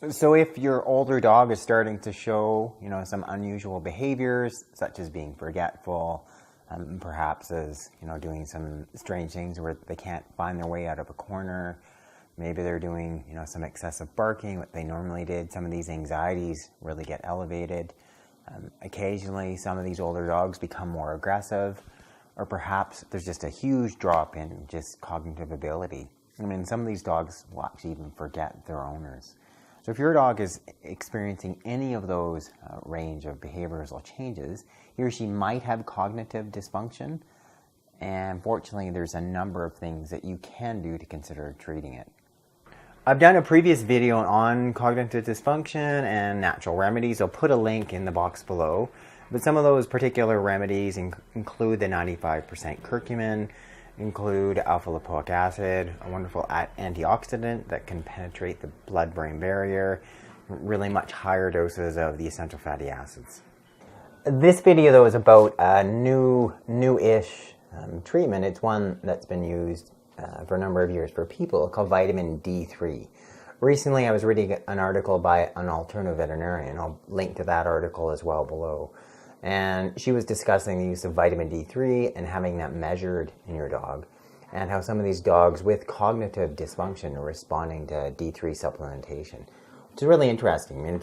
So if your older dog is starting to show, some unusual behaviors, such as being forgetful, perhaps as, doing some strange things where they can't find their way out of a corner, maybe they're doing, some excessive barking, what they normally did, some of these anxieties really get elevated. Occasionally, some of these older dogs become more aggressive, or perhaps there's just a huge drop in just cognitive ability. I mean, some of these dogs will actually even forget their owners. So if your dog is experiencing any of those range of behavioral changes, he or she might have cognitive dysfunction. And fortunately, there's a number of things that you can do to consider treating it. I've done a previous video on cognitive dysfunction and natural remedies. I'll put a link in the box below. But some of those particular remedies include the 95% curcumin, include alpha-lipoic acid, a wonderful antioxidant that can penetrate the blood-brain barrier, really much higher doses of the essential fatty acids. This video, though, is about a new-ish treatment. It's one that's been used for a number of years for people, called vitamin D3. Recently, I was reading an article by an alternative veterinarian. I'll link to that article as well below. And she was discussing the use of vitamin D3 and having that measured in your dog, and how some of these dogs with cognitive dysfunction are responding to D3 supplementation, which is really interesting. I mean,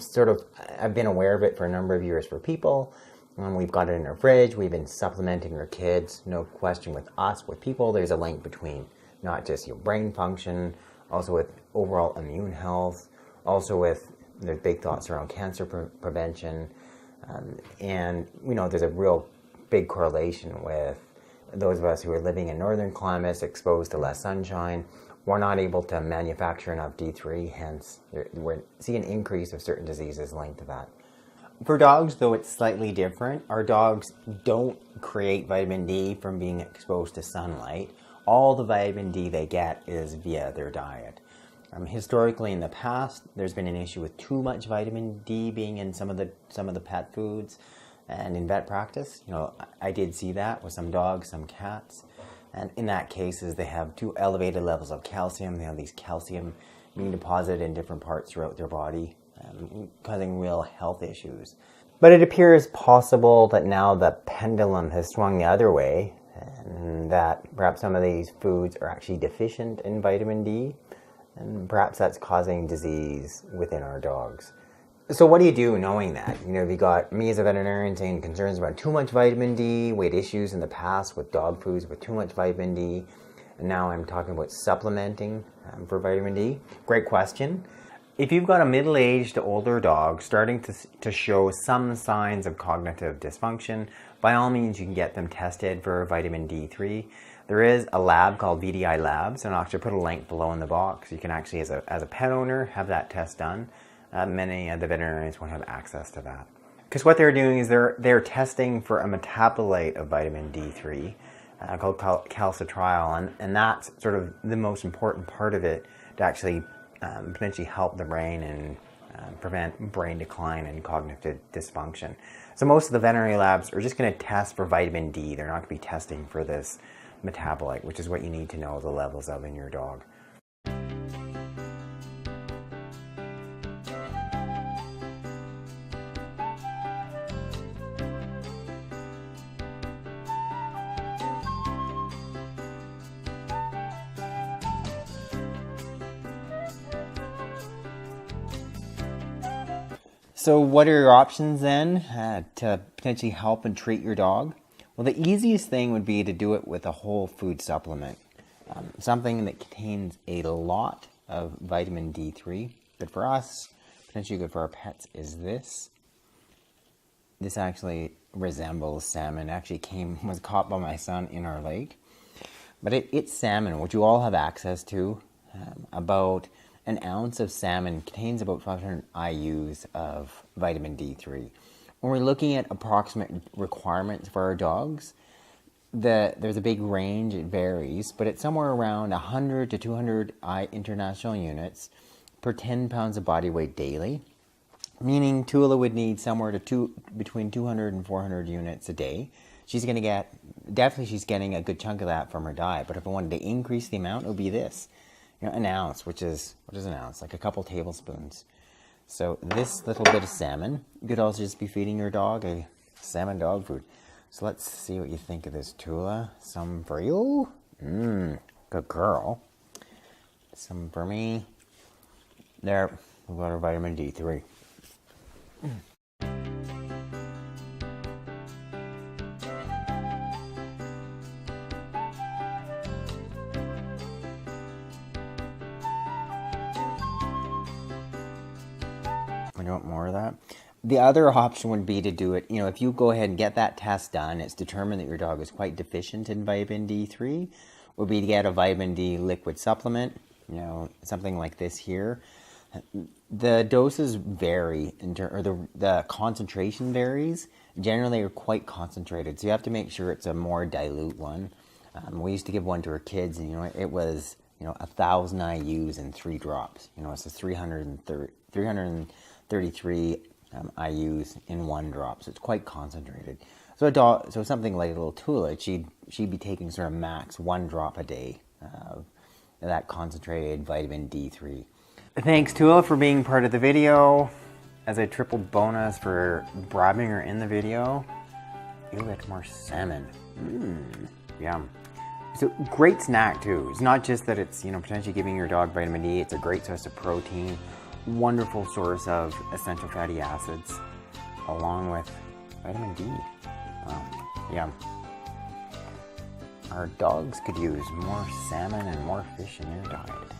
I've been aware of it for a number of years for people. We've got it in our fridge. We've been supplementing our kids. No question with us, with people, there's a link between not just your brain function, also with overall immune health, also with there's big thoughts around cancer prevention. And there's a real big correlation with those of us who are living in northern climates exposed to less sunshine. We're not able to manufacture enough D3, hence we're seeing an increase of certain diseases linked to that. For dogs, though, it's slightly different. Our dogs don't create vitamin D from being exposed to sunlight. All the vitamin D they get is via their diet. Historically, in the past, there's been an issue with too much vitamin D being in some of the pet foods, and in vet practice, I did see that with some dogs, some cats, and in that cases, they have too elevated levels of calcium. They have these calcium being deposited in different parts throughout their body, causing real health issues. But it appears possible that now the pendulum has swung the other way, and that perhaps some of these foods are actually deficient in vitamin D. And perhaps that's causing disease within our dogs. So what do you do knowing that? You got me as a veterinarian saying concerns about too much vitamin D. We had issues in the past with dog foods with too much vitamin D. And now I'm talking about supplementing for vitamin D. Great question. If you've got a middle-aged to older dog starting to show some signs of cognitive dysfunction, by all means you can get them tested for vitamin D3. There is a lab called VDI Labs, and I'll actually put a link below in the box. You can actually, as a pet owner, have that test done. Many of the veterinarians won't have access to that. Because what they're doing is they're testing for a metabolite of vitamin D3 called calcitriol, and that's sort of the most important part of it to actually potentially help the brain and prevent brain decline and cognitive dysfunction. So most of the veterinary labs are just going to test for vitamin D. They're not going to be testing for this metabolite, which is what you need to know the levels of in your dog. So what are your options then to potentially help and treat your dog? Well, the easiest thing would be to do it with a whole food supplement. Something that contains a lot of vitamin D3. Good for us, potentially good for our pets, is this. This actually resembles salmon. Actually was caught by my son in our lake. But it's salmon, which you all have access to. About an ounce of salmon contains about 500 IUs of vitamin D3. When we're looking at approximate requirements for our dogs, there's a big range, it varies, but it's somewhere around 100 to 200 international units per 10 pounds of body weight daily, meaning Tula would need somewhere between 200 and 400 units a day. She's getting a good chunk of that from her diet, but if I wanted to increase the amount, it would be this. An ounce, which is, what is an ounce? Like a couple tablespoons. So this little bit of salmon, you could also just be feeding your dog a salmon dog food. So let's see what you think of this, Tula. Some for you. Good girl. Some for me. There, we've got our vitamin D3. You want more of that? The other option would be to do it, if you go ahead and get that test done, it's determined that your dog is quite deficient in vitamin D3, would be to get a vitamin D liquid supplement, something like this here. The doses vary, or the concentration varies. Generally, they're quite concentrated, so you have to make sure it's a more dilute one. We used to give one to our kids, and it was 1,000 IUs in 3 drops. It's a 333 IUs in 1 drop, so it's quite concentrated. So something like a little Tula, she'd be taking sort of max 1 drop a day of that concentrated vitamin D3. Thanks, Tula, for being part of the video. As a triple bonus for bribing her in the video, you'll get more salmon. Yum. So great snack too. It's not just that it's potentially giving your dog vitamin D. It's a great source of protein, wonderful source of essential fatty acids, along with vitamin D. Yum. Our dogs could use more salmon and more fish in their diet.